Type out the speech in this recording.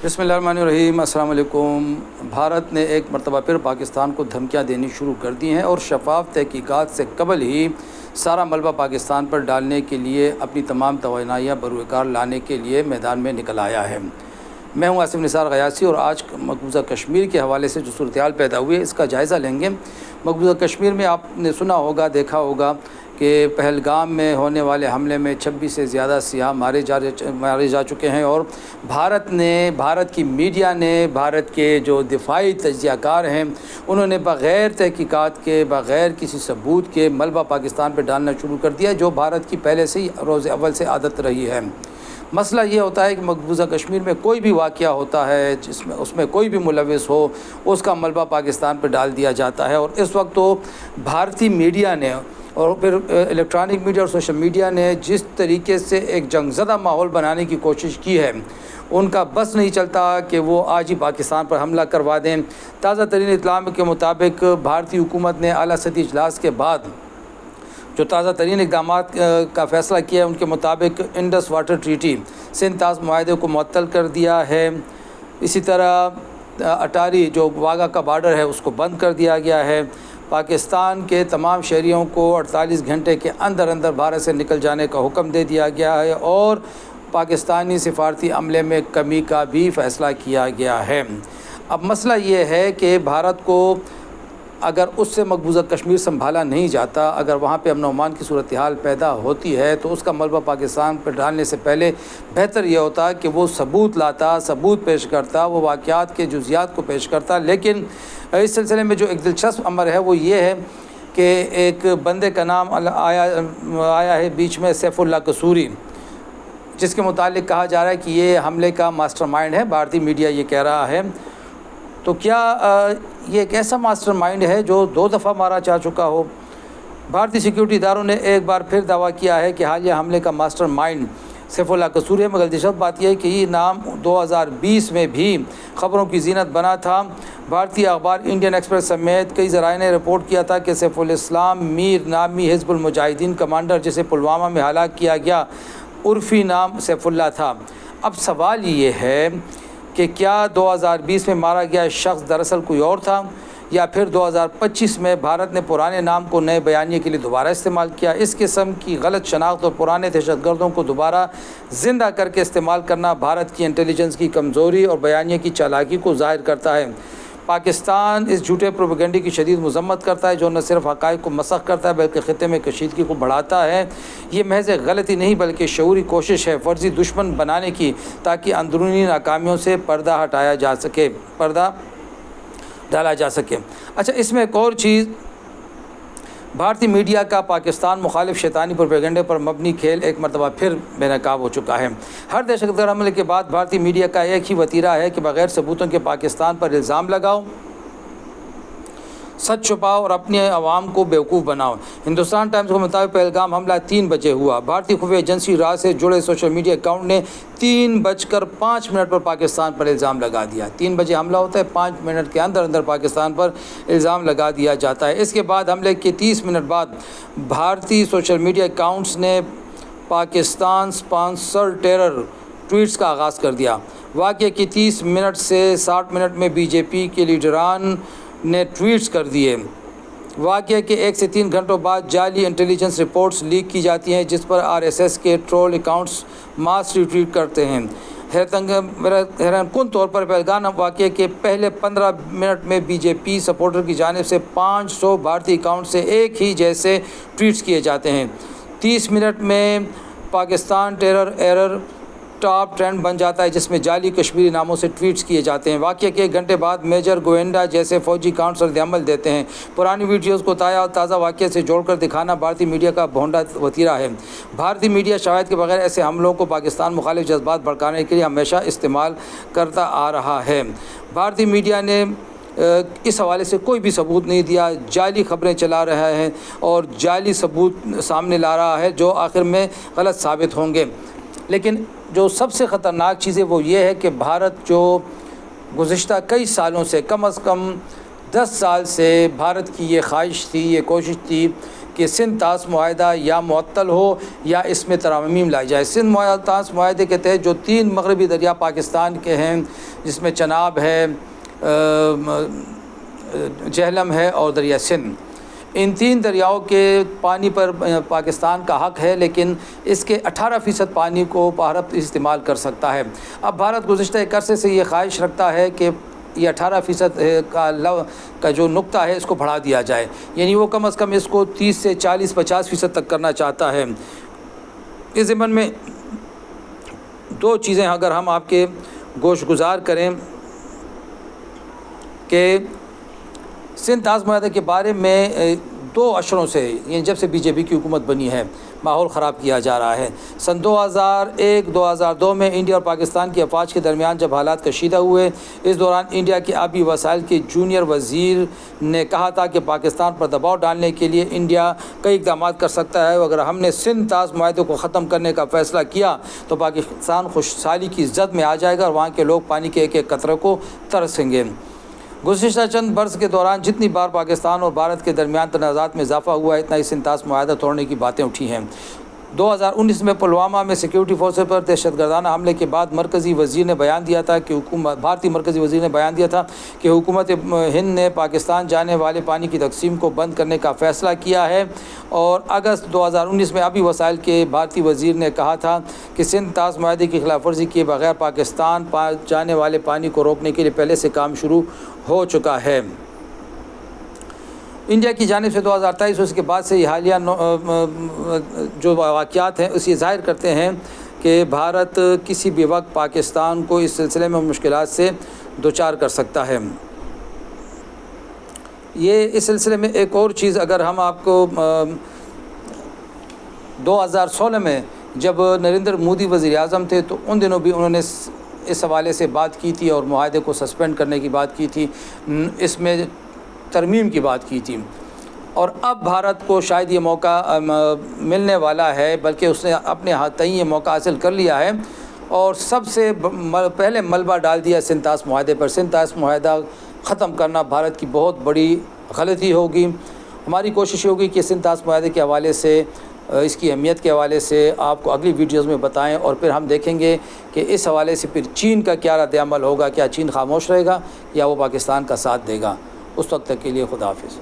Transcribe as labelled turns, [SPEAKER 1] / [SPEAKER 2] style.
[SPEAKER 1] بسم اللہ الرحمن الرحیم۔ السلام علیکم۔ بھارت نے ایک مرتبہ پھر پاکستان کو دھمکیاں دینی شروع کر دی ہیں اور شفاف تحقیقات سے قبل ہی سارا ملبہ پاکستان پر ڈالنے کے لیے اپنی تمام توانائیاں بروئے کار لانے کے لیے میدان میں نکل آیا ہے۔ میں ہوں آصف نثار غیاثی اور آج مقبوضہ کشمیر کے حوالے سے جو صورتحال پیدا ہوئی ہے اس کا جائزہ لیں گے۔ مقبوضہ کشمیر میں آپ نے سنا ہوگا، دیکھا ہوگا کہ پہلگام میں ہونے والے حملے میں 26 سے زیادہ سیاح مارے جا چکے ہیں، اور بھارت کی میڈیا نے، بھارت کے جو دفاعی تجزیہ کار ہیں، انہوں نے بغیر تحقیقات کے، بغیر کسی ثبوت کے ملبہ پاکستان پہ ڈالنا شروع کر دیا، جو بھارت کی پہلے سے ہی روز اول سے عادت رہی ہے۔ مسئلہ یہ ہوتا ہے کہ مقبوضہ کشمیر میں کوئی بھی واقعہ ہوتا ہے اس میں کوئی بھی ملوث ہو، اس کا ملبہ پاکستان پہ ڈال دیا جاتا ہے، اور اس وقت تو بھارتی میڈیا نے اور پھر الیکٹرانک میڈیا اور سوشل میڈیا نے جس طریقے سے ایک جنگ زدہ ماحول بنانے کی کوشش کی ہے، ان کا بس نہیں چلتا کہ وہ آج ہی پاکستان پر حملہ کروا دیں۔ تازہ ترین اطلاع کے مطابق بھارتی حکومت نے اعلیٰ سطحی اجلاس کے بعد جو تازہ ترین اقدامات کا فیصلہ کیا ہے، ان کے مطابق انڈس واٹر ٹریٹی سندھ طاس معاہدے کو معطل کر دیا ہے۔ اسی طرح اٹاری جو واگا کا بارڈر ہے اس کو بند کر دیا گیا ہے۔ پاکستان کے تمام شہریوں کو 48 گھنٹے کے اندر بھارت سے نکل جانے کا حکم دے دیا گیا ہے، اور پاکستانی سفارتی عملے میں کمی کا بھی فیصلہ کیا گیا ہے۔ اب مسئلہ یہ ہے کہ بھارت کو اگر اس سے مقبوضہ کشمیر سنبھالا نہیں جاتا، اگر وہاں پہ امن و امان کی صورتحال پیدا ہوتی ہے، تو اس کا ملبہ پاکستان پر ڈالنے سے پہلے بہتر یہ ہوتا کہ وہ ثبوت پیش کرتا، وہ واقعات کے جزیات کو پیش کرتا۔ لیکن اس سلسلے میں جو ایک دلچسپ امر ہے وہ یہ ہے کہ ایک بندے کا نام آیا ہے بیچ میں، سیف اللہ قصوری، جس کے متعلق کہا جا رہا ہے کہ یہ حملے کا ماسٹر مائنڈ ہے، بھارتی میڈیا یہ کہہ رہا ہے۔ تو کیا یہ ایک ایسا ماسٹر مائنڈ ہے جو 2 دفعہ مارا جا چکا ہو؟ بھارتی سیکیورٹی اداروں نے ایک بار پھر دعویٰ کیا ہے کہ حالیہ حملے کا ماسٹر مائنڈ سیف اللہ قصوری ہے، مگر دلچسپ بات یہ ہے کہ یہ نام 2020 میں بھی خبروں کی زینت بنا تھا۔ بھارتی اخبار انڈین ایکسپریس سمیت کئی ذرائع نے رپورٹ کیا تھا کہ سیف الاسلام میر نامی حزب المجاہدین کمانڈر جسے پلوامہ میں ہلاک کیا گیا، عرفی نام سیف اللہ تھا۔ اب سوال یہ ہے کہ کیا 2020 میں مارا گیا شخص دراصل کوئی اور تھا، یا پھر 2025 میں بھارت نے پرانے نام کو نئے بیانیے کے لیے دوبارہ استعمال کیا؟ اس قسم کی غلط شناخت اور پرانے دہشت گردوں کو دوبارہ زندہ کر کے استعمال کرنا بھارت کی انٹیلیجنس کی کمزوری اور بیانیے کی چالاکی کو ظاہر کرتا ہے۔ پاکستان اس جھوٹے پروپیگنڈے کی شدید مذمت کرتا ہے، جو نہ صرف حقائق کو مسخ کرتا ہے بلکہ خطے میں کشیدگی کو بڑھاتا ہے۔ یہ محض غلطی نہیں بلکہ شعوری کوشش ہے فرضی دشمن بنانے کی، تاکہ اندرونی ناکامیوں سے پردہ ڈالا جا سکے۔ اچھا، اس میں ایک اور چیز، بھارتی میڈیا کا پاکستان مخالف شیطانی پروپیگنڈے پر مبنی کھیل ایک مرتبہ پھر بے نقاب ہو چکا ہے۔ ہر دہشت گرد حملے کے بعد بھارتی میڈیا کا ایک ہی وتیرہ ہے کہ بغیر ثبوتوں کے پاکستان پر الزام لگاؤ، سچ چھپاؤ اور اپنے عوام کو بیوقوف بناؤ۔ ہندوستان ٹائمز کے مطابق پہلگام حملہ 3 بجے ہوا۔ بھارتی خفیہ ایجنسی راز سے جڑے سوشل میڈیا اکاؤنٹ نے 3:05 پر پاکستان پر الزام لگا دیا۔ 3 بجے حملہ ہوتا ہے، 5 منٹ کے اندر پاکستان پر الزام لگا دیا جاتا ہے۔ اس کے بعد حملے کے 30 منٹ بعد بھارتی سوشل میڈیا اکاؤنٹس نے پاکستان اسپانسر ٹیرر ٹویٹس کا آغاز کر دیا۔ واقعے کی 30 منٹ سے 60 منٹ میں بی جے پی کے لیڈران نے ٹویٹس کر دیے۔ واقعے کے 1 سے 3 گھنٹوں بعد جعلی انٹیلیجنس رپورٹس لیک کی جاتی ہیں، جس پر RSS کے ٹرول اکاؤنٹس ماس ریٹویٹ کرتے ہیں۔ حیران کن طور پر پہلگام واقعے کے پہلے 15 منٹ میں بی جے پی سپورٹر کی جانب سے 500 بھارتی اکاؤنٹ سے ایک ہی جیسے ٹویٹس کیے جاتے ہیں۔ 30 منٹ میں Pakistan terror error top trend بن جاتا ہے، جس میں جعلی کشمیری ناموں سے ٹویٹس کیے جاتے ہیں۔ واقعے کے 1 گھنٹے بعد میجر گوئنڈا جیسے فوجی اکاؤنٹس رد عمل دیتے ہیں۔ پرانی ویڈیوز کو تازہ واقعے سے جوڑ کر دکھانا بھارتی میڈیا کا بھونڈا وتیرہ ہے۔ بھارتی میڈیا شواہد کے بغیر ایسے حملوں کو پاکستان مخالف جذبات بھڑکانے کے لیے ہمیشہ استعمال کرتا آ رہا ہے۔ بھارتی میڈیا نے اس حوالے سے کوئی بھی ثبوت نہیں دیا، جعلی خبریں چلا رہا ہے اور جعلی ثبوت سامنے لا رہا ہے جو آخر میں غلط ثابت ہوں گے۔ لیکن جو سب سے خطرناک چیز ہے وہ یہ ہے کہ بھارت جو گزشتہ کئی سالوں سے، کم از کم 10 سال سے بھارت کی یہ خواہش تھی، یہ کوشش تھی کہ سندھ طاس معاہدہ یا معطل ہو یا اس میں ترامیم لائی جائے۔ سندھ طاس معاہدے کے تحت جو 3 مغربی دریا پاکستان کے ہیں، جس میں چناب ہے، جہلم ہے اور دریا سندھ، ان 3 دریاؤں کے پانی پر پاکستان کا حق ہے، لیکن اس کے 18% پانی کو بھارت استعمال کر سکتا ہے۔ اب بھارت گزشتہ ایک عرصے سے یہ خواہش رکھتا ہے کہ یہ 18% کا جو نقطہ ہے اس کو بڑھا دیا جائے، یعنی وہ کم از کم اس کو 30 سے 40-50% تک کرنا چاہتا ہے۔ اس ضمن میں 2 چیزیں اگر ہم آپ کے گوش گزار کریں کہ سندھ طاس معاہدے کے بارے میں 2 عشروں سے، یعنی جب سے BJP کی حکومت بنی ہے، ماحول خراب کیا جا رہا ہے۔ سن 2001-2002 میں انڈیا اور پاکستان کی افواج کے درمیان جب حالات کشیدہ ہوئے، اس دوران انڈیا کے آبی وسائل کے جونیئر وزیر نے کہا تھا کہ پاکستان پر دباؤ ڈالنے کے لیے انڈیا کئی اقدامات کر سکتا ہے، اگر ہم نے سندھ طاس معاہدے کو ختم کرنے کا فیصلہ کیا تو پاکستان خوشحالی کی زد میں آ جائے گا اور وہاں کے لوگ پانی کے ایک ایک قطرے کو ترسیں گے۔ گزشتہ چند برس کے دوران جتنی بار پاکستان اور بھارت کے درمیان تنازعات میں اضافہ ہوا ہے، اتنا ہی سندھ طاس معاہدہ توڑنے کی باتیں اٹھی ہیں۔ 2019 میں پلوامہ میں سیکیورٹی فورسز پر دہشت گردانہ حملے کے بعد بھارتی مرکزی وزیر نے بیان دیا تھا کہ حکومت ہند نے پاکستان جانے والے پانی کی تقسیم کو بند کرنے کا فیصلہ کیا ہے، اور اگست 2019 میں آبی وسائل کے بھارتی وزیر نے کہا تھا کہ سندھ طاس معاہدے کی خلاف ورزی کیے بغیر پاکستان جانے والے پانی کو روکنے کے لیے پہلے سے کام شروع ہو چکا ہے۔ انڈیا کی جانب سے 2023 اس کے بعد سے یہ حالیہ جو واقعات ہیں اسے ظاہر کرتے ہیں کہ بھارت کسی بھی وقت پاکستان کو اس سلسلے میں مشکلات سے دوچار کر سکتا ہے۔ یہ اس سلسلے میں ایک اور چیز اگر ہم آپ کو 2016 میں جب نریندر مودی وزیر اعظم تھے تو ان دنوں بھی انہوں نے اس حوالے سے بات کی تھی اور معاہدے کو سسپینڈ کرنے کی بات کی تھی، اس میں ترمیم کی بات کی تھی، اور اب بھارت کو شاید یہ موقع ملنے والا ہے، بلکہ اس نے اپنے ہاتھ یہ موقع حاصل کر لیا ہے اور سب سے پہلے ملبہ ڈال دیا سندھ طاس معاہدے پر۔ سندھ طاس معاہدہ ختم کرنا بھارت کی بہت بڑی غلطی ہوگی۔ ہماری کوشش ہوگی کہ سندھ طاس معاہدے کے حوالے سے، اس کی اہمیت کے حوالے سے آپ کو اگلی ویڈیوز میں بتائیں، اور پھر ہم دیکھیں گے کہ اس حوالے سے پھر چین کا کیا رد عمل ہوگا، کیا چین خاموش رہے گا یا وہ پاکستان کا ساتھ دے گا۔ اس وقت تک کے لیے خدا حافظ۔